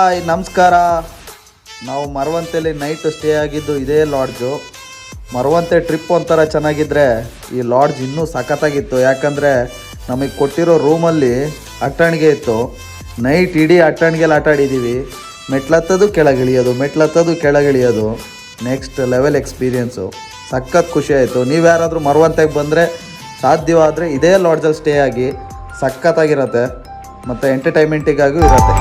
Hi ನಮಸ್ಕಾರ. ನಾವು ಮರವಂತೆಯಲ್ಲಿ night stay ಆಗಿದ್ದು ಇದೇ ಲಾಡ್ಜು. ಮರವಂತೆ ಟ್ರಿಪ್ ಒಂಥರ ಚೆನ್ನಾಗಿದ್ದರೆ ಈ ಲಾಡ್ಜ್ ಇನ್ನೂ ಸಖತ್ತಾಗಿತ್ತು. ಯಾಕಂದರೆ ನಮಗೆ ಕೊಟ್ಟಿರೋ ರೂಮಲ್ಲಿ ಅಟ್ಟಣಿಗೆ ಇತ್ತು. ನೈಟ್ ಇಡೀ ಅಟ್ಟಣಿಗೆಲ್ಲ ಆಟ ಆಡಿದ್ದೀವಿ. ಮೆಟ್ಲತ್ತದು ಕೆಳಗಿಳಿಯೋದು ನೆಕ್ಸ್ಟ್ ಲೆವೆಲ್ ಎಕ್ಸ್ಪೀರಿಯೆನ್ಸು. ಸಖತ್ ಖುಷಿ ಆಯಿತು. ನೀವು ಯಾರಾದರೂ ಮರವಂತೆಗೆ ಬಂದರೆ ಸಾಧ್ಯವಾದರೆ ಇದೇ ಲಾಡ್ಜಲ್ಲಿ ಸ್ಟೇ ಆಗಿ, ಸಖತ್ತಾಗಿರುತ್ತೆ ಮತ್ತು ಎಂಟರ್ಟೈನ್ಮೆಂಟಿಗಾಗೂ ಇರುತ್ತೆ.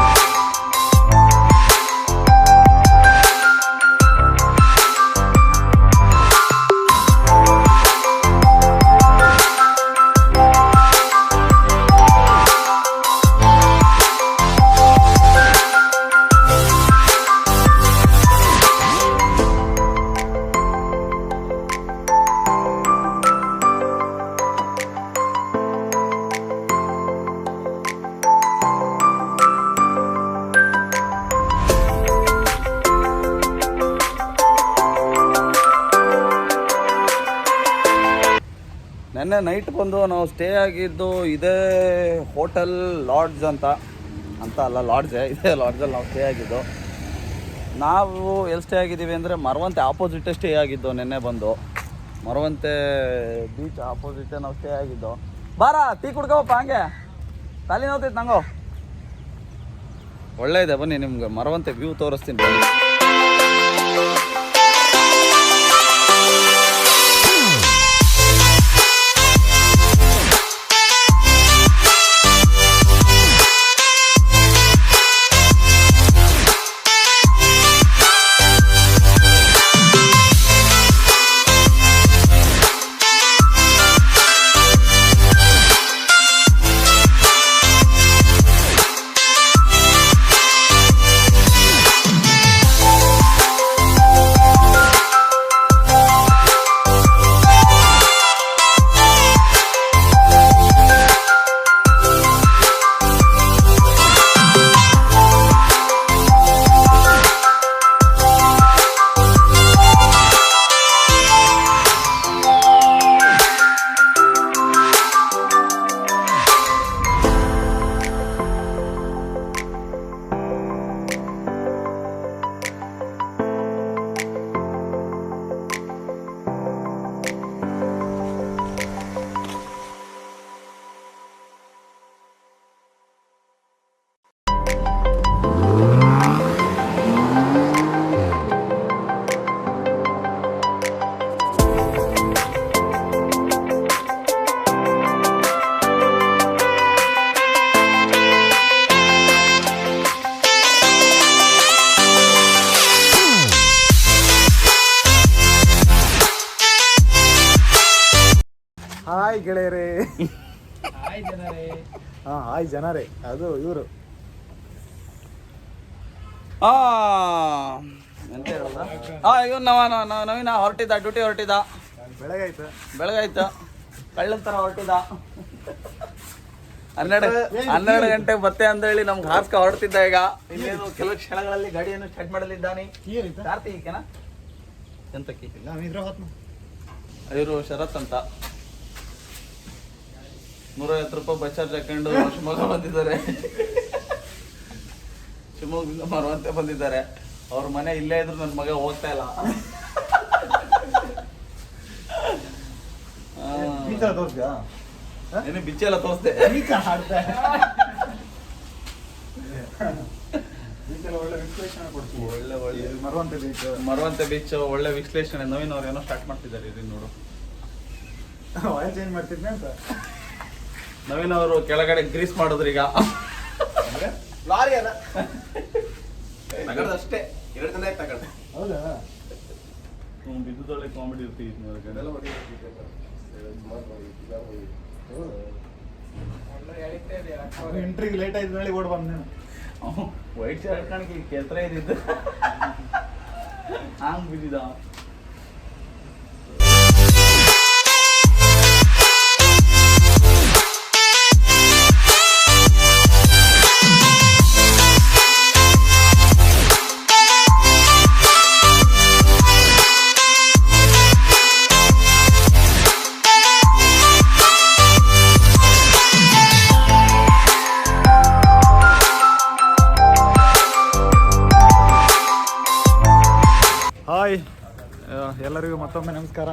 ನೆನ್ನೆ ನೈಟ್ ಬಂದು ನಾವು ಸ್ಟೇ ಆಗಿದ್ದು ಇದೇ ಹೋಟೆಲ್ ಲಾಡ್ಜ್ ಅಂತ ಅಲ್ಲ, ಲಾಡ್ಜೇ. ಇದೇ ಲಾಡ್ಜಲ್ಲಿ ನಾವು ಸ್ಟೇ ಆಗಿದ್ದು. ನಾವು ಎಲ್ಲಿ ಸ್ಟೇ ಆಗಿದ್ದೀವಿ ಅಂದರೆ ಮರವಂತೆ ಆಪೋಸಿಟೇ ಸ್ಟೇ ಆಗಿದ್ದು. ನೆನ್ನೆ ಬಂದು ಮರವಂತೆ ಬೀಚ್ ಆಪೋಸಿಟೇ ನಾವು ಸ್ಟೇ ಆಗಿದ್ದು. ಬಾರ ಟೀ ಕುಡ್ಕೋಪ್ಪ, ಹಂಗೆ ತಲೆ ನೋತೈತೆ ನಂಗೋ. ಒಳ್ಳೆ ಇದೆ, ಬನ್ನಿ ನಿಮ್ಗೆ ಮರವಂತೆ ವ್ಯೂ ತೋರಿಸ್ತೀನಿ ಬನ್ನಿ. ಹಾಯ್ ಗೆಳೆಯರೇ. ಹಾಯ್ ಜನರೇ. ಅದು ಇವರು ಎಂತ ಹೇಳೋದ? ಇವ್ನು ನವೀನ ಹೊರಟಿದ್ದ, ಡ್ಯೂಟಿ ಹೊರಟಿದ್ದ. ಬೆಳಗಾಯ್ತು ಕಳ್ಳನ ಥರ ಹೊರಟಿದ್ದ. 12 ಗಂಟೆಗೆ ಬತ್ತೆ ಅಂತ ಹೇಳಿ ನಮ್ಗೆ ಹಾಸ್ಕ ಹೊರಡ್ತಿದ್ದ. ಈಗ ಇನ್ನೇನು ಕೆಲವು ಕ್ಷಣಗಳಲ್ಲಿ ಗಾಡಿಯನ್ನು ಸ್ಟಾರ್ಟ್ ಮಾಡಲಿದ್ದಾನೆ. ಕಾರ್ತಿಕೇನಾ ಎಂತಕ್ಕಿ ಇವರು ಶರತ್ ಅಂತ 150 ರೂಪಾಯಿ ಬಸ್ ಚಾರ್ಜ್ ಹಾಕೊಂಡು ಶಿವಮೊಗ್ಗ ಬಂದಿದ್ದಾರೆ. ಶಿವಮೊಗ್ಗದಿಂದ ಮರವಂತೆ ಬಂದಿದ್ದಾರೆ. ಅವ್ರ ಮನೆ ಇಲ್ಲೇ ಇದ್ರು ನನ್ನ ಮಗ ಹೋಗ್ತಾ ಇಲ್ಲ. ಏನು ಬಿಚ್ಚ ಎಲ್ಲ ತೋರಿಸ್ದೆ. ಮರವಂತೆ ಬೀಚ್ ಒಳ್ಳೆ ವಿಶ್ಲೇಷಣೆ. ನವೀನ್ ಅವ್ರು ಏನೋ ಸ್ಟಾರ್ಟ್ ಮಾಡ್ತಿದ್ದಾರೆ. ಇದನ್ನ ನೋಡು, ಚೇಂಜ್ ಮಾಡ್ತಿದ್ದೆ ಅಂತ ನವೀನ್ ಅವರು ಕೆಳಗಡೆ ಗ್ರೀಸ್ ಮಾಡಿದ್ರು. ಈಗ ಲಾರಿ ಅಲ್ಲ ಅಷ್ಟೇ 2 ದಿನ ತಗೊಂಡು. ಹೌದಾ? ಬಿದ್ದೊಳ್ಳೆ ಕಾಮಿಡಿ ಇರ್ತೀವಿ. ಎಂಟ್ರಿಗೆ ಲೇಟ್ ಆಯ್ತು ಹೇಳಿ ಓಡ್ ಬಂದ. ವೈಟ್ ಶರ್ಟ್ ಕಾಣಿಕೆ ಕೆಲ್ಸ ಇದ್ದಿದ್ದು ಹಂಗ್ ಬಿದ್ದಿದ್ದ. ಎಲ್ಲರಿಗೂ ಮತ್ತೊಮ್ಮೆ ನಮಸ್ಕಾರ.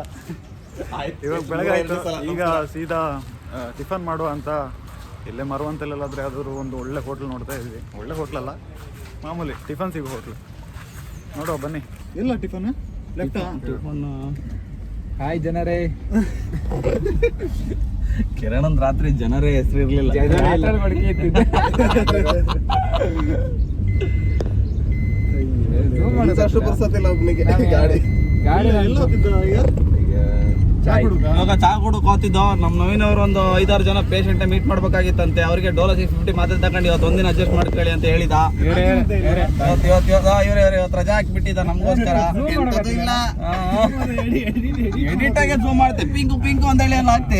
ಇವಾಗ ಬೆಳಗ್ಗೆ ಆಯ್ತು, ಈಗ ಸೀದಾ ಟಿಫನ್ ಮಾಡುವ ಅಂತ ಇಲ್ಲೇ ಮರವಂತಲ್ಲಾದರೆ ಯಾವ್ದಾದ್ರು ಒಂದು ಒಳ್ಳೆ ಹೋಟ್ಲ್ ನೋಡ್ತಾ ಇದ್ವಿ. ಒಳ್ಳೆ ಹೋಟ್ಲಲ್ಲ, ಮಾಮೂಲಿ ಟಿಫನ್ ಸಿಗೋ ಹೋಟ್ಲು ನೋಡುವ ಬನ್ನಿ. ಇಲ್ಲ ಟಿಫನ್ ಟಿಫನ್ ಹಾಯ್ ಜನರೇ. ಕಿರಣ್ ರಾತ್ರಿ ಜನರೇ ಹೆಸರು ಇರ್ಲಿಲ್ಲ. ಅಷ್ಟು ಬರ್ಸತ್ತಿಲ್ಲ ಒಬ್ನಿಗೆ ಗಾಡಿ ಎಲ್ಲ ಹೋಗಿದ್ದ ಈಗ ಚಾ ಕುಡುಕ? ಇವಾಗ ಚಾ ಕೊಡಕ್ ಹೋಗ್ತಿದ್ದೋ. ನಮ್ಮ ನವೀನ್ ಅವರು ಒಂದು 5-6 ಜನ ಪೇಷಂಟ್ ಮೀಟ್ ಮಾಡ್ಬೇಕಾಗಿತ್ತಂತೆ. ಅವ್ರಿಗೆ ಡೋಲೋ 650 ಮಾತ್ರ ತಗೊಂಡು ಇವತ್ತು ಒಂದಿನ ಅಡ್ಜಸ್ಟ್ ಮಾಡ್ಕೊಳ್ಳಿ ಅಂತ ಹೇಳಿದ. ಇವತ್ತು ರಜಾ ಹಾಕಿಬಿಟ್ಟಿದ್ದ ನಮಗೋಸ್ಕರ. ಎಡಿಟ್ ಆಗಿ ಝೂಮ್ ಮಾಡ್ತೆ, ಪಿಂಕು ಪಿಂಕು ಅಂತ ಹೇಳಿ ಎಲ್ಲ ಹಾಕ್ತೆ.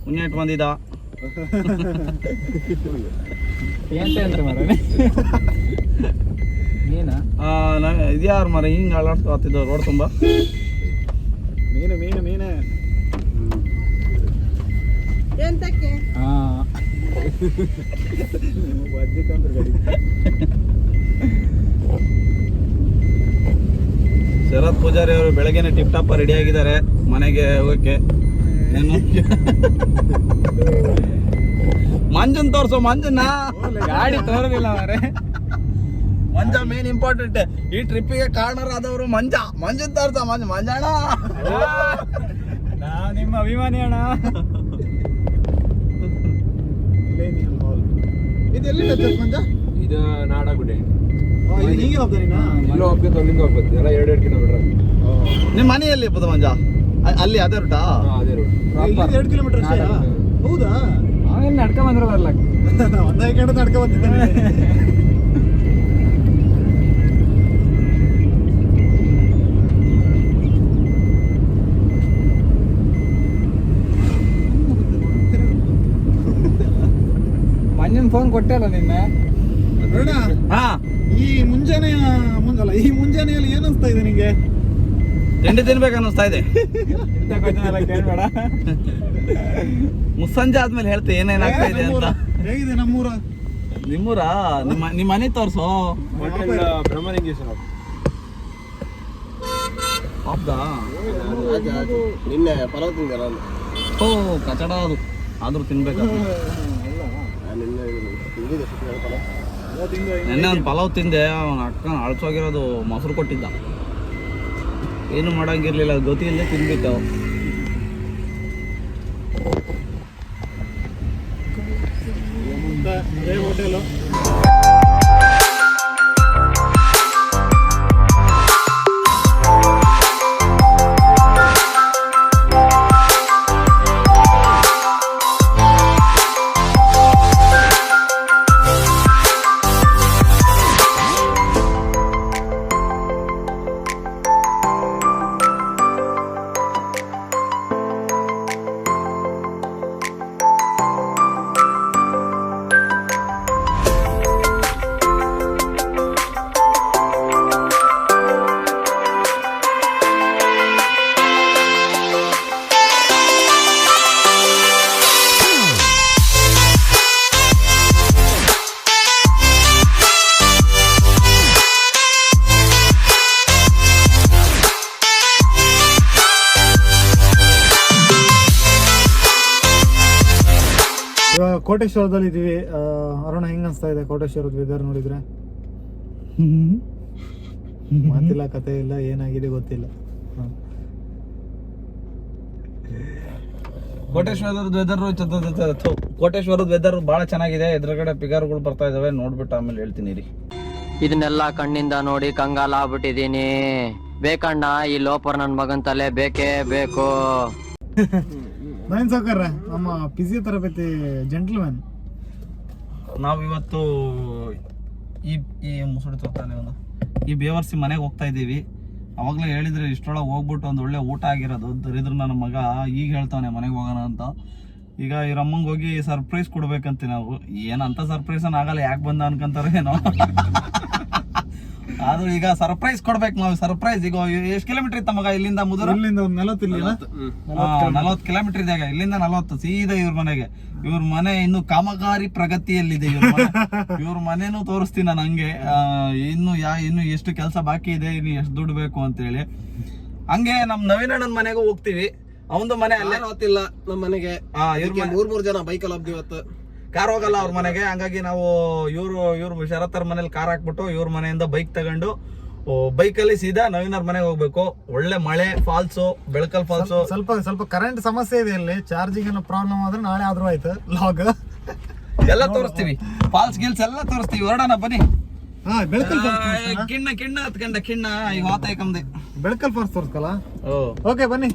ಮುನ್ನೆಟ್ ಬಂದಿದ್ದ. ಇದ್ಯಾರು ಮರ ಹಿಂಗೆ ಅಳಾಡ್ತಿದ್ದ ರೋಡ್ ತುಂಬ. ಮೀನು ಮೀನು ಮೀನು ಶರತ್ ಪೂಜಾರಿ ಅವರು ಬೆಳಗ್ಗೆನೆ ಟಿಪ್ ಟಾಪ್ ರೆಡಿ ಆಗಿದ್ದಾರೆ ಮನೆಗೆ ಹೋಗಕ್ಕೆ. ಏನು ಮಂಜನ್ ತೋರ್ಸೋ, ಮಂಜನ್ನ ಗಾಡಿ ತೋರೋದಿಲ್ಲ ಮಾರೆ. ಮಂಜ ಮೇನ್ ಇಂಪಾರ್ಟೆಂಟ್. ಈ ಟ್ರಿಪ್ಪಿಗೆ ಕಾರಣರಾದವರು ಮಂಜನ್ ತೋರ್ಸ. ಮಂಜಣ್ಣ ನಾ ನಿಮ್ಮ ಅಭಿಮಾನಿ ಅಣ್ಣ. ಇದು ಎಲ್ಲಿ ಮಂಜ? ಇದು ನಾಡಗುಡ್ಡೆ. ಹೀಗೆ ಹೋಗ್ತಾ ನೀನು? ಇಲ್ಲೂ ಹೋಗ್ಬೇಕು, ಅಲ್ಲಿಂದ ಹೋಗ್ಬೇಕು. ಎಲ್ಲ 2 ಕಿಲೋಮೀಟರ್. ನಿಮ್ಮ ಮನೆಯಲ್ಲಿ ಬುಧ ಮಂಜ ಅಲ್ಲಿ ಅದೇ ರೂಟಾ? ಅದೇ ರೂಟ್. 2 ಕಿಲೋಮೀಟರ್ ಅಷ್ಟೇ? ಹೌದಾ? ಅವೇನು ನಡ್ಕೊಂಡ್ ಬಂದ್ರಲ್ಲ. ಒಂದೇ ಗಂಟೆ ನಡ್ಕೊ ಬಂದಿದ್ದೆ. ಮಂಜನ್ ಫೋನ್ ಕೊಟ್ಟೆ ಅಲ್ಲ ನಿನ್ನೆ. ಹಾ, ಈ ಮುಂಜಾನೆಯಲ್ಲಿ ಏನ್ ಅನ್ಸ್ತಾ ಇದೆ ನಿಂಗೆ? ತಿಂಡಿ ತಿನ್ಬೇಕು ಅನ್ನಿಸ್ತಾ ಇದೆ. ಕೇಳ್ಬೇಡ, ಮುಸ್ಸಂಜೆ ಆದ್ಮೇಲೆ ಹೇಳ್ತೆ ಏನೇನಾಗ್ತಾ ಇದೆ ಅಂತ. ಹೇಗಿದೆ ನಮ್ಮೂರ? ನಿಮ್ಮೂರ? ನಿಮ್ಮ ಮನೆ ತೋರ್ಸೋ. ಬ್ರಹ್ಮಲಿಂಗೇಶ್ವರ ಹೌದಾ? ನಿನ್ನೆ ಪಲಾವ್ ತಿಂದಲ್ಲ. ಓ ಕಚಡ ಅದು, ಆದ್ರೂ ತಿನ್ಬೇಕು. ನೆನ್ನೆ ಒಂದು ಪಲಾವ್ ತಿಂದೆ. ಅವನ ಅಕ್ಕ ಅಳ್ಸೋಗಿರೋದು ಮೊಸರು ಕೊಟ್ಟಿದ್ದ. ಏನು ಮಾಡಂಗಿರ್ಲಿಲ್ಲ, ಗೊತ್ತಿ ಇಲ್ಲದೆ ತಿನ್ಬಿಟ್ಟು. ಹೋಟೆಲು ಇವಾಗ ಕೋಟೇಶ್ವರದಲ್ಲಿ ಇದೀವಿ. ಅರುಣ ಹೆಂಗ್ ಅನ್ಸ್ತಾ ಇದೆ ಕೋಟೇಶ್ವರದ ವೆದರ್ ನೋಡಿದ್ರೆ? ಮಾತಿಲ್ಲ, ಕತೆ ಇಲ್ಲ, ಏನಾಗಿದೆ ಗೊತ್ತಿಲ್ಲ. ಕೋಟೇಶ್ವರದ ವೆದರ್ ಬಹಳ ಚೆನ್ನಾಗಿದೆ. ಎದುರುಗಡೆ ಪಿಗರ್ಗಳು ಬರ್ತಾ ಇದಾವೆ, ನೋಡ್ಬಿಟ್ಟು ಆಮೇಲೆ ಹೇಳ್ತೀನಿ ರೀ. ಇದನ್ನೆಲ್ಲ ಕಣ್ಣಿಂದ ನೋಡಿ ಕಂಗಾಲ ಆಗ್ಬಿಟ್ಟಿದೀನಿ. ಬೇಕಣ್ಣ, ಈ ಲೋಪರ್ ನನ್ ಮಗನ್ ತಲೆ ಬೇಕೇ ಬೇಕು. ನಯನ್ ಸಾವ್ಕಾರ ನಮ್ಮ ಫಿಸಿಯೋಥೆರಪಿ ಜೆಂಟಲ್ಮ್ಯಾನ್. ನಾವಿವತ್ತು ಈ ಮುಸುಡಿ ತೊತ್ತಾನೆ ಒಂದು ಈ ಬೇವರ್ಸಿ ಮನೆಗೆ ಹೋಗ್ತಾ ಇದ್ದೀವಿ. ಅವಾಗಲೇ ಹೇಳಿದ್ರೆ ಇಷ್ಟರೊಳಗೆ ಹೋಗ್ಬಿಟ್ಟು ಒಂದು ಒಳ್ಳೆ ಊಟ ಆಗಿರೋದು. ದರಿದ್ರ ನನ್ನ ಮಗ ಈಗ ಹೇಳ್ತಾನೆ ಮನೆಗೆ ಹೋಗೋಣ ಅಂತ. ಈಗ ಇವ್ರ ಅಮ್ಮಂಗೆ ಹೋಗಿ ಸರ್ಪ್ರೈಸ್ ಕೊಡ್ಬೇಕಂತ ನಾವು. ಏನಂತ ಸರ್ಪ್ರೈಸ್ ಆಗಲ್ಲ, ಯಾಕೆ ಬಂದ ಅನ್ಕೊಂತಾರೋ ಏನೋ. ಅದು ಈಗ ಸರ್ಪ್ರೈಸ್ ಕೊಡ್ಬೇಕು ನಾವು. ಸರ್ಪ್ರೈಸ್ ಈಗ ಎಷ್ಟು ಕಿಲೋಮೀಟರ್ ಇತ್ತ ಮಗ ಇಲ್ಲಿಂದ ಮುದುರ? ಇಲ್ಲಿಂದ ಒಂದು 40 ಕಿಲೋಮೀಟರ್ ಇದೆ. ಇಲ್ಲಿಂದ 40 ಸೀದಾ ಇವ್ರ ಮನೆಗೆ. ಇವ್ರ ಮನೆ ಇನ್ನು ಕಾಮಗಾರಿ ಪ್ರಗತಿಯಲ್ಲಿದೆ. ಇವ್ರ ಮನೆನೂ ತೋರಿಸ್ತೀನಿ ನಾನು ಹಂಗೆ. ಇನ್ನು ಎಷ್ಟು ಕೆಲಸ ಬಾಕಿ ಇದೆ, ಇನ್ನು ಎಷ್ಟು ದುಡ್ಡು ಬೇಕು ಅಂತ ಹೇಳಿ. ಹಂಗೆ ನಮ್ ನವೀನಣ್ಣನ ಮನೆಗೂ ಹೋಗ್ತೀವಿ. ಅವನದು ಮನೆ ಅಲ್ಲೇ ಗೊತ್ತಿಲ್ಲ ನಮ್ಮ ಮನೆಗೆ. ಮೂರ್ ಜನ ಬೈಕಲ್ಲಿ ಹೋಗ್ತೀವಿ ಇವತ್ತು. ಕಾರ್ ಹೋಗಲ್ಲ ಅವ್ರ ಮನೆಗೆ. ಹಂಗಾಗಿ ನಾವು ಇವ್ರು ಶರತ್ತರ ಮನೇಲಿ ಕಾರ್ ಹಾಕ್ಬಿಟ್ಟು ಇವ್ರ ಮನೆಯಿಂದ ಬೈಕ್ ತಗೊಂಡು ಬೈಕಲ್ಲಿ ಸೀದಾ ನವೀನವ್ರ ಮನೆಗೆ ಹೋಗ್ಬೇಕು. ಒಳ್ಳೆ ಮಳೆ, ಫಾಲ್ಸು, ಬೆಳಕಲ್ ಫಾಲ್ಸು. ಸ್ವಲ್ಪ ಕರೆಂಟ್ ಸಮಸ್ಯೆ ಇದೆ ಇಲ್ಲಿ. ಚಾರ್ಜಿಂಗ್ ಏನೋ ಪ್ರಾಬ್ಲಮ್ ಆದ್ರೆ ನಾಳೆ ಆದ್ರೂ ಆಯ್ತು ಲಾಗ್ ಎಲ್ಲ ತೋರಿಸ್ತೀವಿ. ಫಾಲ್ಸ್ ಗಿಲ್ಸ್ ಎಲ್ಲ ತೋರಿಸ್ತೀವಿ. ಹೊರಡೋಣ ಬನ್ನಿ. ಬೆಳಕಲ್ ಕಿಣ್ಣ ಹತ್ಕಂಡ ಕಿಣ್ಣ ಈಗ ಹೋತಾಯ್ಕಂದೆ. ಬೆಳಕಲ್ ಫಾಲ್ಸ್ ತೋರಿಸ್ಕಲ್ಲ. ಓಕೆ ಬನ್ನಿ.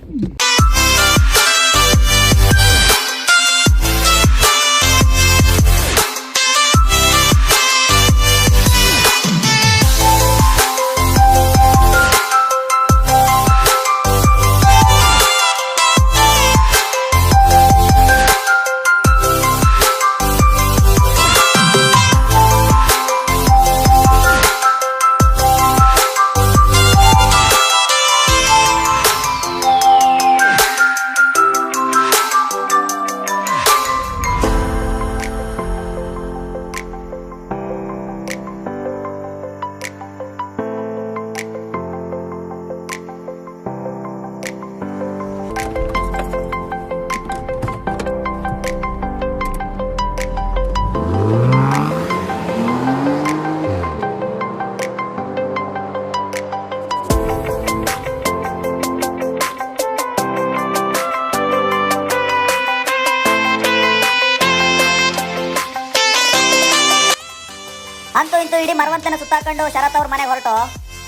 ಅಂತೂ ಇಂತೂ ಇಡೀ ಮರವಂತನ ಸುತ್ತಾಕೊಂಡು ಶರತ್ ಅವ್ರ ಮನೆಗೆ ಹೊರಟು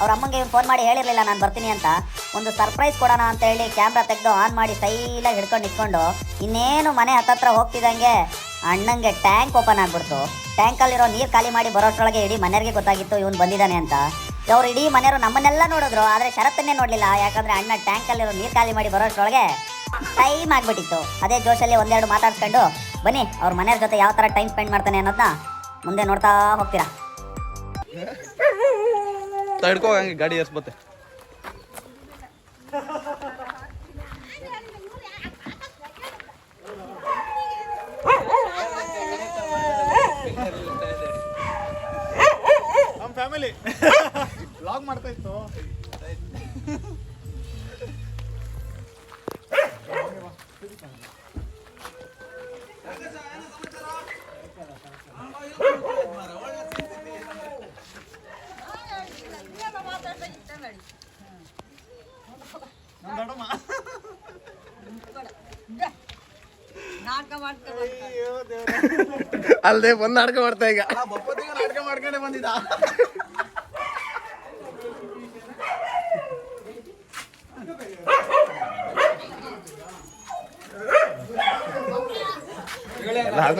ಅವ್ರ ಅಮ್ಮಂಗೆ ಫೋನ್ ಮಾಡಿ ಹೇಳಿರಲಿಲ್ಲ ನಾನು ಬರ್ತೀನಿ ಅಂತ. ಒಂದು ಸರ್ಪ್ರೈಸ್ ಕೊಡೋಣ ಅಂತ ಹೇಳಿ ಕ್ಯಾಮ್ರಾ ತೆಗೆದು ಆನ್ ಮಾಡಿ ಸ್ಟೈಲಾಗಿ ಹಿಡ್ಕೊಂಡು ನಿಂತ್ಕೊಂಡು ಇನ್ನೇನು ಮನೆ ಹತ್ತತ್ರ ಹೋಗ್ತಿದ್ದಂಗೆ ಅಣ್ಣಂಗೆ ಟ್ಯಾಂಕ್ ಓಪನ್ ಆಗ್ಬಿಡ್ತು. ಟ್ಯಾಂಕಲ್ಲಿರೋ ನೀರು ಖಾಲಿ ಮಾಡಿ ಬರೋಷ್ಟರೊಳಗೆ ಇಡೀ ಮನೆಯವರಿಗೆ ಗೊತ್ತಾಗಿತ್ತು ಇವನು ಬಂದಿದ್ದಾನೆ ಅಂತ. ಅವ್ರು ಇಡೀ ಮನೆಯವರು ನಮ್ಮನ್ನೆಲ್ಲ ನೋಡಿದ್ರು, ಆದರೆ ಶರತ್ತನ್ನೇ ನೋಡಲಿಲ್ಲ. ಯಾಕಂದರೆ ಅಣ್ಣ ಟ್ಯಾಂಕಲ್ಲಿರೋ ನೀರು ಖಾಲಿ ಮಾಡಿ ಬರೋಷ್ಟರೊಳಗೆ ಟೈಮ್ ಆಗಿಬಿಟ್ಟಿತ್ತು. ಅದೇ ಜೋಶಲ್ಲಿ ಒಂದೆರಡು ಮಾತಾಡ್ಸ್ಕೊಂಡು ಬನ್ನಿ ಅವ್ರ ಮನೆಯವ್ರ ಜೊತೆ ಯಾವ ಥರ ಟೈಮ್ ಸ್ಪೆಂಡ್ ಮಾಡ್ತಾನೆ ಅನ್ನೋದನ್ನ ಮುಂದೆ ನೋಡ್ತಾ ಹೋಗ್ತೀರಾ. ತಡ್ಕೋ ಹಂಗೆ ಗಾಡಿ ಎಸ್ಬತ್ತೆ. ನಮ್ಮ ಫ್ಯಾಮಿಲಿ ವ್ಲಾಗ್ ಮಾಡ್ತಾ ಇತ್ತು. ಅಲ್ದೆ ಬಂದ್ ನಾಟಕ ಮಾಡ್ತಾ ಈಗ. ನಾಟಕ ಮಾಡ್ಕೊಂಡೆ ಬಂದಿದ್ದ.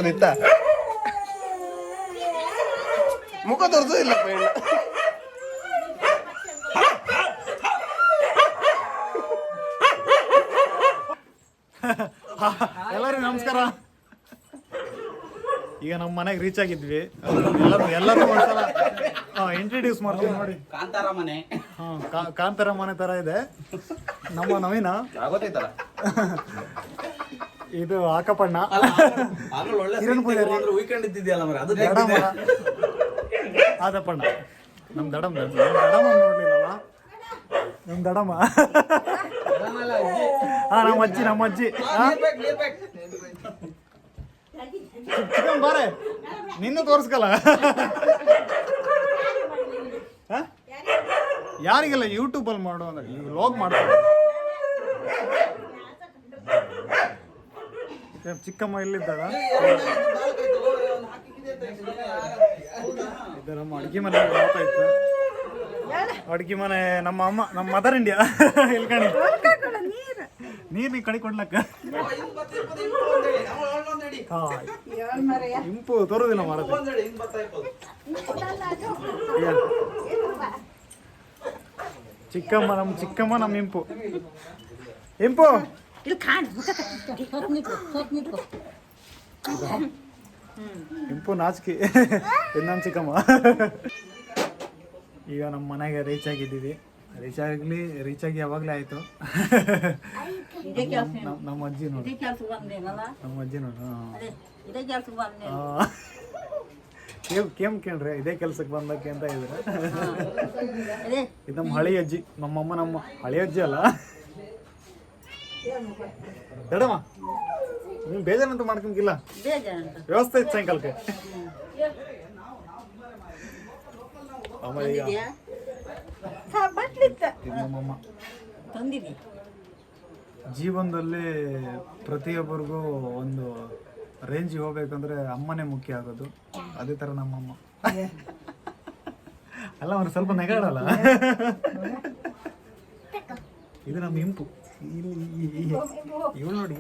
ನಿಂತ ಮುಖ ತೋರ್ಸು ಇಲ್ಲಪ್ಪ. ಎಲ್ಲರಿಗೂ ನಮಸ್ಕಾರ. ಈಗ ನಮ್ಮ ಮನೆಗೆ ರೀಚ್ ಆಗಿದ್ವಿ. ಎಲ್ಲರೂ ಒಂದ್ಸಲ ಇಂಟ್ರಡ್ಯೂಸ್ ಮಾಡ್ತೀವಿ ನೋಡಿ. ಕಾಂತಾರ ಮನೆ. ಕಾಂತಾರ ಮನೆ ತರ ಇದೆ ನಮ್ಮ ನವೀನ. ಇದು ಆಕಪಣ್ಣ. ಆದಪ್ಪಣ್ಣ ನಮ್ ದಡಮ್ ನೋಡ್ಲಿಲ್ಲ. ನಮ್ ದಡಮ್ಮ ನಮ್ಮ ಅಜ್ಜಿ ಚಿಕನ್ ಬಾರೆ ನಿನ್ನೂ ತೋರಿಸ್ಕಲ್ಲ. ಯಾರಿಗೆಲ್ಲ ಯೂಟ್ಯೂಬಲ್ಲಿ ಮಾಡು ಅಂದ್ರೆ ಈ ವ್ಲಾಗ್ ಮಾಡ್ತಾರೆ. ಚಿಕ್ಕಮ್ಮ ಇಲ್ಲಿದ್ದಾಳ. ಇದು ನಮ್ಮ ಅಡುಗೆ ಮನೆ ಮಾತಾಯ್ತು. ಅಡುಗೆ ಮನೆ ನಮ್ಮ ಅಮ್ಮ, ನಮ್ಮ ಮದರ್ ಇಂಡಿಯಾ. ಎಲ್ಕಣಿ ನೀರು ಕಡೆ ಕೊಡ್ಲಕ್ಕ. ಇಂಪು ತೋರುದಿಲ್ಲ ಮಾಡತ್ತೆ. ಚಿಕ್ಕಮ್ಮ ನಮ್ಮ ಇಂಪು ಇಂಪು ನಾಚಿಕೆ. ಇನ್ನೊಂದು ಚಿಕ್ಕಮ್ಮ. ಈಗ ನಮ್ಮ ಮನೆಗೆ ರೀಚ್ ಆಗಿದ್ದೀವಿ. ರೀಚ್ ಆಗಿ ಯಾವಾಗಲೇ ಆಯಿತು. ನಮ್ಮ ಅಜ್ಜಿ ನೋಡಿ, ನಮ್ಮ ಅಜ್ಜಿ ನೋಡಿ ಕೇಮ್ ಕೇಳ್ರಿ ಇದೇ ಕೆಲ್ಸಕ್ಕೆ ಬಂದಕ್ಕೆ ಅಂತ ಇದ್ರೆ. ಇದು ನಮ್ಮ ಹಳಿ ಅಜ್ಜಿ, ನಮ್ಮಮ್ಮ ನಮ್ಮ ಹಳಿ ಅಜ್ಜಿ ಅಲ್ಲ. ದಡಮ್ಮ ನೀವು ಬೇಜಾರಂತೂ ಮಾಡ್ಕೊಂಗಿಲ್ಲ, ವ್ಯವಸ್ಥೆ ಇತ್ತು ಸಾಯಂಕಾಲಕ್ಕೆ. ಆಮೇಲೆ ಈಗ ಇದು ನಮ್ಮಮ್ಮ. ಜೀವನದಲ್ಲಿ ಪ್ರತಿಯೊಬ್ಬರಿಗೂ ಒಂದು ರೇಂಜಿಗೆ ಹೋಗ್ಬೇಕಂದ್ರೆ ಅಮ್ಮನೇ ಮುಖ್ಯ ಆಗೋದು. ಅದೇ ಥರ ನಮ್ಮಮ್ಮ. ಅಲ್ಲ ಅವ್ರು ಸ್ವಲ್ಪ ನೆಗಾಡಲ್ಲ. ಇದು ನಮ್ಮ ಇಂಪು. ಇವಳು ನೋಡಿ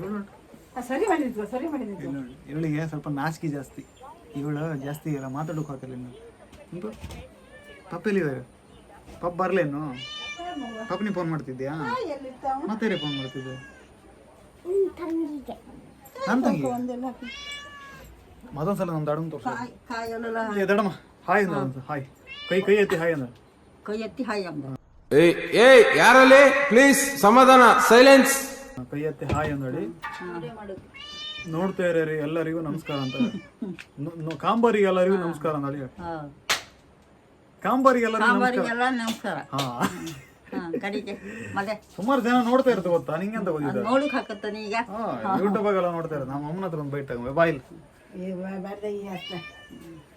ಇವಳಿಗೆ ಸ್ವಲ್ಪ ನಾಚಿಕೆ ಜಾಸ್ತಿ. ಇವಳು ಜಾಸ್ತಿ ಇಲ್ಲ ಮಾತಾಡೋಕೆ ಹೋಗ್ತಿಲ್ಲ. ಇನ್ನು ಇಂಪು ಪಪ್ಪೆಲ್ಲಿದ್ದಾರೆ? ಪಪ್ಪ ಬರಲೇನು? ಪಪ್ಪನಿ ಫೋನ್ ಮಾಡ್ತಿದ್ಯಾ? ಮತ್ತೆ ಫೋನ್ ಮಾಡ್ತಿದ್ದೆ ನನ್ನ ತಂಗಿ. ಮತ್ತೊಂದ್ಸಲ ನಮ್ಮ ದಡಮ್ ತೋರ್ಸ. ದಡಮ್ಮ ಹಾಯ್ ಅಂದ, ಹಾಯ್ ಕೈ ಎತ್ತಿ ಹಾಯ್ ಅಂದ. ಯಾರಲ್ಲಿ ಪ್ಲೀಸ್ ಸಮಾಧಾನ, ಸೈಲೆನ್ಸ್. ಕೈ ಎತ್ತಿ ಹಾಯ್ ಅಂದಡಿ. ನೋಡ್ತಾ ಇರೋರಿ ಎಲ್ಲರಿಗೂ ನಮಸ್ಕಾರ ಅಂತ. ಕಾಂಬಾರಿಗೆ ಎಲ್ಲರಿಗೂ ನಮಸ್ಕಾರ ಅಂದಡಿ. ಕಾಂಬಾರಿಗೆ ಎಲ್ಲರಿಗೂ ನಮಸ್ಕಾರ. ಹಾ ಸುಮಾರು ಜನ ನೋಡ್ತಾ ಇರ್ತ ಗೊತ್ತಾ ನಿಂಗೆ ಅಂತ ಗೊತ್ತಿದ್ದ. ಯೂಟ್ಯೂಬ್ ಎಲ್ಲ ನೋಡ್ತಾ ಇರೋದು. ನಮ್ಮ ಅಮ್ಮನ ಹತ್ರ ಒಂದು ಬೈಟ್ ಮೊಬೈಲ್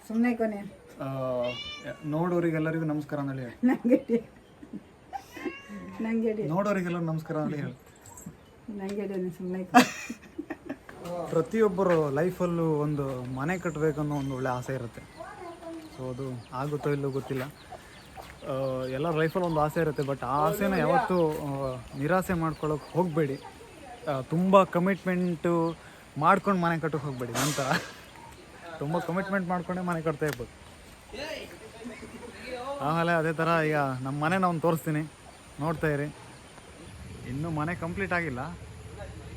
ಸುಮ್ಮನೆ ಕೊನೆ ನೋಡೋರಿಗೆಲ್ಲರಿಗೂ ನಮಸ್ಕಾರ ಅಂತ ಹೇಳಿ. ನೋಡೋರಿಗೆಲ್ಲರೂ ನಮಸ್ಕಾರ ಅಂತ ಹೇಳಿ. ಪ್ರತಿಯೊಬ್ಬರು ಲೈಫಲ್ಲೂ ಒಂದು ಮನೆ ಕಟ್ಟಬೇಕನ್ನೋ ಒಂದು ಒಳ್ಳೆ ಆಸೆ ಇರುತ್ತೆ. ಸೊ ಅದು ಆಗುತ್ತೋ ಇಲ್ಲೋ ಗೊತ್ತಿಲ್ಲ. ಎಲ್ಲರ ಲೈಫಲ್ಲಿ ಒಂದು ಆಸೆ ಇರುತ್ತೆ. ಬಟ್ ಆ ಆಸೆನ ಯಾವತ್ತೂ ನಿರಾಸೆ ಮಾಡ್ಕೊಳ್ಳೋಕೆ ಹೋಗಬೇಡಿ. ತುಂಬ ಕಮಿಟ್ಮೆಂಟು ಮಾಡ್ಕೊಂಡು ಮನೆ ಕಟ್ಟೋಕೆ ಹೋಗಬೇಡಿ. ನಂತರ ತುಂಬ ಕಮಿಟ್ಮೆಂಟ್ ಮಾಡ್ಕೊಂಡೆ ಮನೆ ಕಟ್ತಾ ಇರ್ಬೋದು. ಆಮೇಲೆ ಅದೇ ಥರ ಈಗ ನಮ್ಮ ಮನೆ ನಾನು ತೋರಿಸ್ತೀನಿ, ನೋಡ್ತಾ ಇರಿ. ಇನ್ನೂ ಮನೆ ಕಂಪ್ಲೀಟ್ ಆಗಿಲ್ಲ.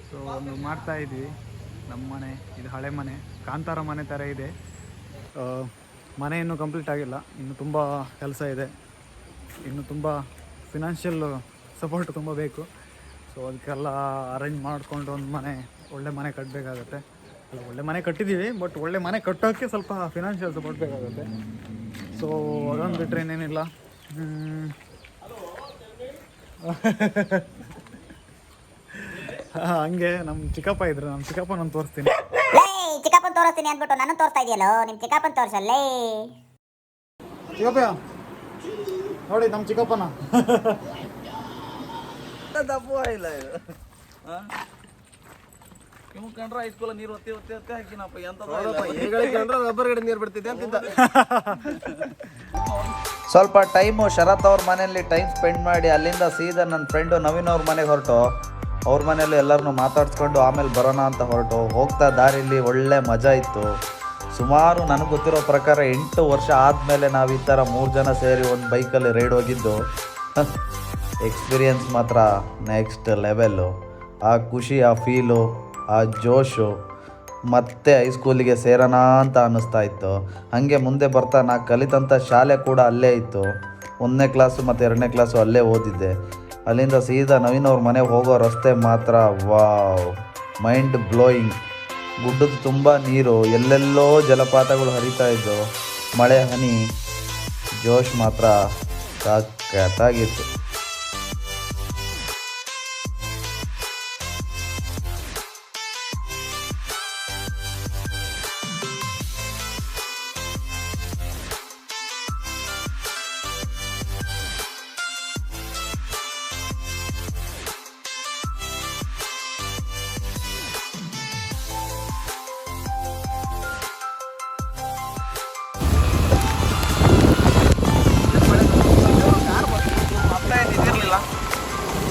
ಸೊ ಒಂದು ಮಾಡ್ತಾಯಿದ್ವಿ ನಮ್ಮ ಮನೆ. ಇದು ಹಳೆ ಮನೆ, ಕಾಂತಾರ ಮನೆ ಥರ ಇದೆ. ಮನೆ ಇನ್ನೂ ಕಂಪ್ಲೀಟ್ ಆಗಿಲ್ಲ, ಇನ್ನು ತುಂಬ ಕೆಲಸ ಇದೆ. ಇನ್ನು ತುಂಬ ಫಿನಾನ್ಷಿಯಲ್ ಸಪೋರ್ಟ್ ತುಂಬ ಬೇಕು. ಸೊ ಅದಕ್ಕೆಲ್ಲ ಅರೇಂಜ್ ಮಾಡಿಕೊಂಡು ಒಂದು ಒಳ್ಳೆ ಮನೆ ಕಟ್ಟಬೇಕಾಗತ್ತೆ. ಅಲ್ಲ, ಒಳ್ಳೆ ಮನೆ ಕಟ್ಟಿದ್ದೀವಿ, ಬಟ್ ಒಳ್ಳೆ ಮನೆ ಕಟ್ಟೋಕ್ಕೆ ಸ್ವಲ್ಪ ಫಿನಾನ್ಷಿಯಲ್ ಸಪೋರ್ಟ್ ಬೇಕಾಗುತ್ತೆ. ಸೊ ಅದೊಂದು ಬಿಟ್ಟರೆ ಏನೇನಿಲ್ಲ. ಹಂಗೆ ನಮ್ಮ ಚಿಕ್ಕಪ್ಪ ಇದ್ರು, ನಮ್ಮ ಚಿಕ್ಕಪ್ಪ ನಾನು ತೋರಿಸ್ತೀನಿ. ಚಿಕ್ಕಪ್ಪನ ತೋರಿಸ್ತೀನಿ ಅಂದ್ಬಿಟ್ಟು ನಾನು ತೋರಿಸ್ತಾ ಇದೆಯಲ್ಲೋ, ನಿಮ್ಮ ಚಿಕ್ಕಪ್ಪನ ತೋರಿಸಲ್ಲೇ. ಚಿಕ್ಕಪ್ಪ ನೋಡಿ ನಮ್ಮ ಚಿಕ್ಕಪ್ಪನ. ತಪ್ಪು ಇಲ್ಲ ಇದು. ಇವ್ ಕಂಡ್ರೆ ಐಸ್ಕೂಲ ನೀರು ಒತ್ತಿ ಹಾಕಿನಪ್ಪ. ಎಂತ ರಬ್ಬರ್ ಗಿಡ ನೀರು ಬಿಡ್ತಿದ್ದೆ ಅಂತಿದ್ದ. ಸ್ವಲ್ಪ ಟೈಮು ಶರತ್ ಅವ್ರ ಮನೆಯಲ್ಲಿ ಟೈಮ್ ಸ್ಪೆಂಡ್ ಮಾಡಿ ಅಲ್ಲಿಂದ ಸೀದಾ ನನ್ನ ಫ್ರೆಂಡು ನವೀನ್ ಅವ್ರ ಮನೆಗೆ ಹೊರಟು ಅವ್ರ ಮನೇಲಿ ಎಲ್ಲರನ್ನೂ ಮಾತಾಡ್ಸ್ಕೊಂಡು ಆಮೇಲೆ ಬರೋಣ ಅಂತ ಹೊರಟು. ಹೋಗ್ತಾ ದಾರಿಲಿ ಒಳ್ಳೆ ಮಜಾ ಇತ್ತು. ಸುಮಾರು ನನಗೆ ಗೊತ್ತಿರೋ ಪ್ರಕಾರ 8 ವರ್ಷ ಆದಮೇಲೆ ನಾವು ಈ ಥರ 3 ಜನ ಸೇರಿ ಒಂದು ಬೈಕಲ್ಲಿ ರೈಡ್ ಹೋಗಿದ್ದು. ಎಕ್ಸ್ಪೀರಿಯನ್ಸ್ ಮಾತ್ರ ನೆಕ್ಸ್ಟ್ ಲೆವೆಲ್ಲು. ಆ ಖುಷಿ, ಆ ಫೀಲು, ಆ ಜೋಶು ಮತ್ತೆ ಹೈಸ್ಕೂಲಿಗೆ ಸೇರೋಣ ಅಂತ ಅನ್ನಿಸ್ತಾ ಇತ್ತು. ಹಾಗೆ ಮುಂದೆ ಬರ್ತಾ ನಾ ಕಲಿತಂಥ ಶಾಲೆ ಕೂಡ ಅಲ್ಲೇ ಇತ್ತು. 1ನೇ ಕ್ಲಾಸು ಮತ್ತು 2ನೇ ಕ್ಲಾಸು ಅಲ್ಲೇ ಓದಿದ್ದೆ. ಅಲ್ಲಿಂದ ಸೀದಾ ನವೀನ್ ಅವ್ರ ಮನೆಗೆ ಹೋಗೋ ರಸ್ತೆ ಮಾತ್ರ ವಾವ್, ಮೈಂಡ್ ಬ್ಲೋಯಿಂಗ್. ಗುಡ್ಡದ ತುಂಬ ನೀರು, ಎಲ್ಲೆಲ್ಲೋ ಜಲಪಾತಗಳು ಹರಿತಾ ಇದ್ದವು. ಮಳೆ ಹನಿ, ಜೋಶ್ ಮಾತ್ರ ಸಖತ್ತಾಗಿತ್ತು.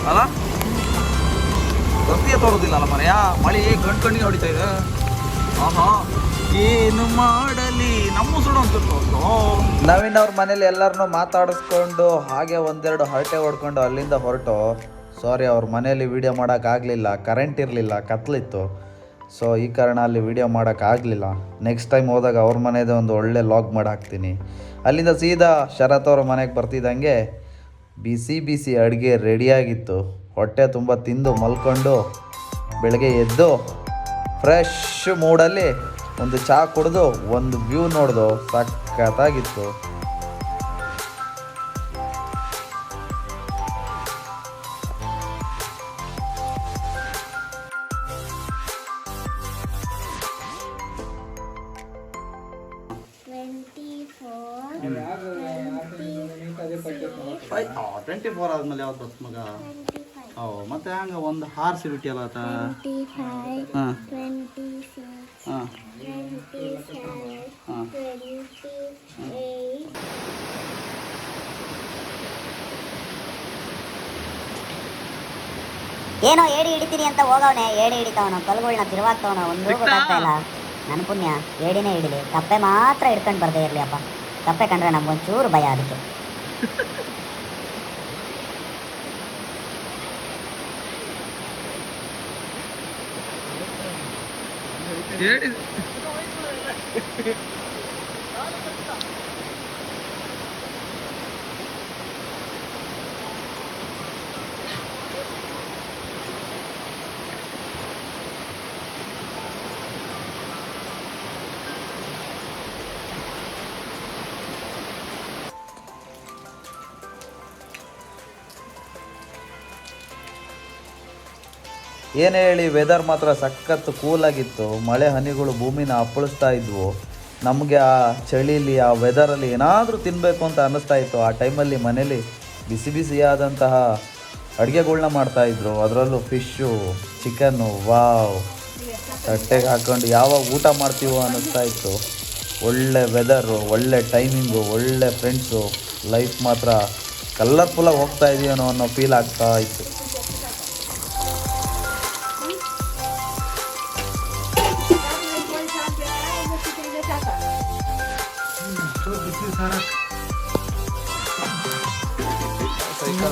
ಅಲ್ಲ ರಸ್ತೆಯ ತೋರುದಿಲ್ಲ ಮನೆಯ ಮಳೆ ಕಣ್ಣಿಗೆ ಹೊಡಿತಾ ಇದೆ. ಆಹಾ, ಏನು ಮಾಡಲಿ ನಮ್ಮ ಸುಡು ಅಂತ ನವೀನ್ ಅವ್ರ ಮನೇಲಿ ಎಲ್ಲರನ್ನೂ ಮಾತಾಡಿಸ್ಕೊಂಡು ಹಾಗೆ 1-2 ಹರಟೆ ಹೊಡ್ಕೊಂಡು ಅಲ್ಲಿಂದ ಹೊರಟು. ಸಾರಿ, ಅವ್ರ ಮನೇಲಿ ವೀಡಿಯೋ ಮಾಡೋಕ್ಕಾಗಲಿಲ್ಲ, ಕರೆಂಟ್ ಇರಲಿಲ್ಲ, ಕತ್ಲಿತ್ತು. ಸೊ ಈ ಕಾರಣ ಅಲ್ಲಿ ವಿಡಿಯೋ ಮಾಡೋಕ್ಕಾಗಲಿಲ್ಲ. ನೆಕ್ಸ್ಟ್ ಟೈಮ್ ಹೋದಾಗ ಅವ್ರ ಮನೆಯದೇ ಒಂದು ಒಳ್ಳೆ ಲಾಗ್ ಮಾಡಿ ಹಾಕ್ತೀನಿ. ಅಲ್ಲಿಂದ ಸೀದಾ ಶರತ್ ಅವ್ರ ಮನೆಗೆ ಬರ್ತಿದ್ದಂಗೆ ಬಿಸಿ ಬಿಸಿ ಅಡುಗೆ ರೆಡಿಯಾಗಿತ್ತು. ಹೊಟ್ಟೆ ತುಂಬ ತಿಂದು ಮಲ್ಕೊಂಡು ಬೆಳಗ್ಗೆ ಎದ್ದು ಫ್ರೆಶ್ ಮೂಡಲ್ಲಿ ಒಂದು ಚಹಾ ಕುಡಿದು ಒಂದು ವ್ಯೂ ನೋಡ್ದು ಸಖತ್ತಾಗಿತ್ತು. ಟ್ವೆಂಟಿ ಫೋರ್ ಆದ್ಮೇಲೆ ಯಾವ್ದು ಬತ್ತು ಮಗ? ಮತ್ತೆ ಹಂಗ ಒಂದು ಹಾರ್ಸಿ ಬಿಟ್ಟಿಯಲ್ಲ ಆತ. ಹಾಂ ಹಾಂ ಹಾಂ ಏನೋ ಏಡಿ ಹಿಡಿತೀನಿ ಅಂತ ಹೋಗವನೆ, ಏಡಿ ಹಿಡಿತಾವನ, ಕಲ್ಗಳನ್ನ ತಿರುವಾಗ್ತಾವನ, ಒಂದು ಗೊತ್ತಾಗ್ತಾ ಇಲ್ಲ. ನನ್ನ ಪುಣ್ಯ ಏಡಿನೇ ಹಿಡಿಲಿ, ಕಪ್ಪೆ ಮಾತ್ರ ಹಿಡ್ಕೊಂಡು ಬರ್ದೇ ಇರಲಿ ಅಪ್ಪ. ಕಪ್ಪೆ ಕಂಡ್ರೆ ನಮ್ಗೊಂಚೂರು ಭಯ ಅದಕ್ಕೆ. ಏನು ಹೇಳಿ, ವೆದರ್ ಮಾತ್ರ ಸಖತ್ತು ಕೂಲಾಗಿತ್ತು. ಮಳೆ ಹನಿಗಳು ಭೂಮಿನ ಅಪ್ಪಳಿಸ್ತಾ ಇದ್ವು. ನಮಗೆ ಆ ಚಳಿಲಿ ಆ ವೆದರಲ್ಲಿ ಏನಾದರೂ ತಿನ್ನಬೇಕು ಅಂತ ಅನ್ನಿಸ್ತಾ ಇತ್ತು. ಆ ಟೈಮಲ್ಲಿ ಮನೇಲಿ ಬಿಸಿ ಬಿಸಿಯಾದಂತಹ ಅಡುಗೆಗಳ್ನ ಮಾಡ್ತಾಯಿದ್ರು. ಅದರಲ್ಲೂ ಫಿಶ್ಶು, ಚಿಕನ್ನು, ವಾವ್, ತಟ್ಟೆಗೆ ಹಾಕ್ಕೊಂಡು ಯಾವಾಗ ಊಟ ಮಾಡ್ತೀವೋ ಅನ್ನಿಸ್ತಾ ಇತ್ತು. ಒಳ್ಳೆ ವೆದರು, ಒಳ್ಳೆ ಟೈಮಿಂಗು, ಒಳ್ಳೆ ಫ್ರೆಂಡ್ಸು. ಲೈಫ್ ಮಾತ್ರ ಕಲರ್ಫುಲ್ಲಾಗಿ ಹೋಗ್ತಾ ಇದೆಯೇನೋ ಅನ್ನೋ ಫೀಲ್ ಆಗ್ತಾ ಇತ್ತು.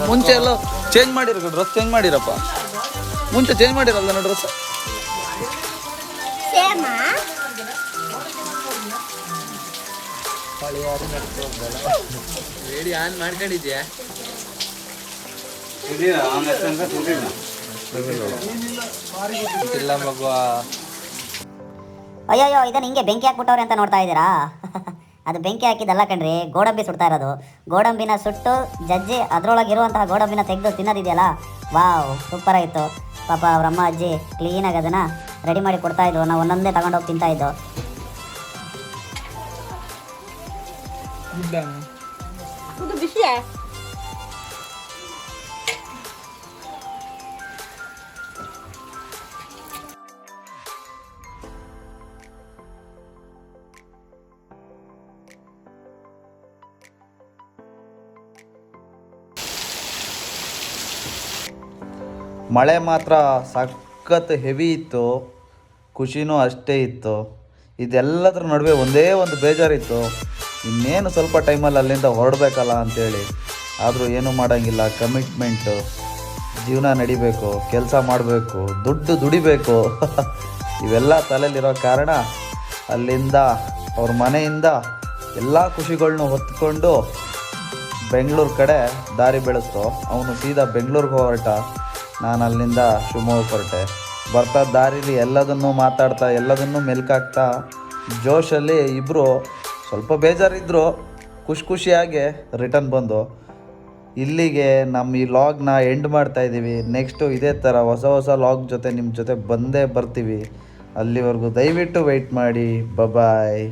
ಮುಂಚೆ ಎಲ್ಲ ಚೇಂಜ್ ಮಾಡಿರೋ ಡ್ರೆಸ್ ಚೇಂಜ್ ಮಾಡಿರಪ್ಪ. ಮುಂಚೆ ಚೇಂಜ್ ಮಾಡಿರಲ್ಲ ನನ್ನ ಡ್ರೆಸ್. ಮಾಡ್ಕೊಂಡಿದ್ಯಾ? ಇಲ್ಲ ಮಗುವ. ಅಯ್ಯಯ್ಯೋ, ಇದನ್ನು ಹಿಂಗೆ ಬೆಂಕಿ ಹಾಕ್ಬಿಟ್ಟವ್ರೆ ಅಂತ ನೋಡ್ತಾ ಇದ್ದೀರಾ? ಅದು ಬೆಂಕಿ ಹಾಕಿದ್ದಲ್ಲ ಕಣ್ರಿ, ಗೋಡಂಬಿ ಸುಡ್ತಾ ಇರೋದು. ಗೋಡಂಬಿನ ಸುಟ್ಟು ಜಜ್ಜಿ ಅದರೊಳಗಿರುವಂತಹ ಗೋಡಂಬಿನ ತೆಗೆದು ತಿನ್ನೋದಿದೆಯಲ್ಲ, ವಾವ್, ಸೂಪರ್ ಆಯಿತು. ಪಾಪ ಅವ್ರ ಅಮ್ಮ ಅಜ್ಜಿ ಕ್ಲೀನಾಗಿ ಅದನ್ನು ರೆಡಿ ಮಾಡಿ ಕೊಡ್ತಾಯಿದ್ರು. ನಾವು ಒಂದೊಂದೇ ತಗೊಂಡೋಗಿ ತಿಂತಾಯಿದ್ದು. ಮಳೆ ಮಾತ್ರ ಸಖತ್ ಹೆವಿ ಇತ್ತು, ಖುಷಿನೂ ಅಷ್ಟೇ ಇತ್ತು. ಇದೆಲ್ಲದರ ನಡುವೆ ಒಂದೇ ಒಂದು ಬೇಜಾರಿತ್ತು, ಇನ್ನೇನು ಸ್ವಲ್ಪ ಟೈಮಲ್ಲಿ ಅಲ್ಲಿಂದ ಹೊರಡಬೇಕಲ್ಲ ಅಂಥೇಳಿ. ಆದರೂ ಏನೂ ಮಾಡೋಂಗಿಲ್ಲ, ಕಮಿಟ್ಮೆಂಟು, ಜೀವನ ನಡಿಬೇಕು, ಕೆಲಸ ಮಾಡಬೇಕು, ದುಡ್ಡು ದುಡಿಬೇಕು ಇವೆಲ್ಲ ತಲೆಯಲ್ಲಿರೋ ಕಾರಣ ಅಲ್ಲಿಂದ ಅವ್ರ ಮನೆಯಿಂದ ಎಲ್ಲ ಖುಷಿಗಳ್ನೂ ಹೊತ್ಕೊಂಡು ಬೆಂಗಳೂರು ಕಡೆ ದಾರಿ ಬೆಳೆಸ್ತು. ಅವನು ಸೀದಾ ಬೆಂಗಳೂರಿಗೆ ಹೊರಟ, ನಾನು ಅಲ್ಲಿಂದ ಶಿವಮೊಗ್ಗಕ್ಕೆ ಹೊರಟೆ. ಬರ್ತಾ ದಾರಿಲಿ ಎಲ್ಲದನ್ನೂ ಮಾತಾಡ್ತಾ ಎಲ್ಲದನ್ನೂ ಮೆಲ್ಕಾಗ್ತಾ ಜೋಶಲ್ಲಿ ಇಬ್ಬರು ಸ್ವಲ್ಪ ಬೇಜಾರಿದ್ದರು, ಖುಷಿಯಾಗಿ ರಿಟರ್ನ್ ಬಂದು ಇಲ್ಲಿಗೆ ನಮ್ಮ ಈ ಲಾಗ್ನ ಎಂಡ್ ಮಾಡ್ತಾಯಿದ್ದೀವಿ. ನೆಕ್ಸ್ಟು ಇದೇ ಥರ ಹೊಸ ಲಾಗ್ ಜೊತೆ ನಿಮ್ಮ ಜೊತೆ ಬಂದೇ ಬರ್ತೀವಿ. ಅಲ್ಲಿವರೆಗೂ ದಯವಿಟ್ಟು ವೆಯ್ಟ್ ಮಾಡಿ. ಬಾಯ್.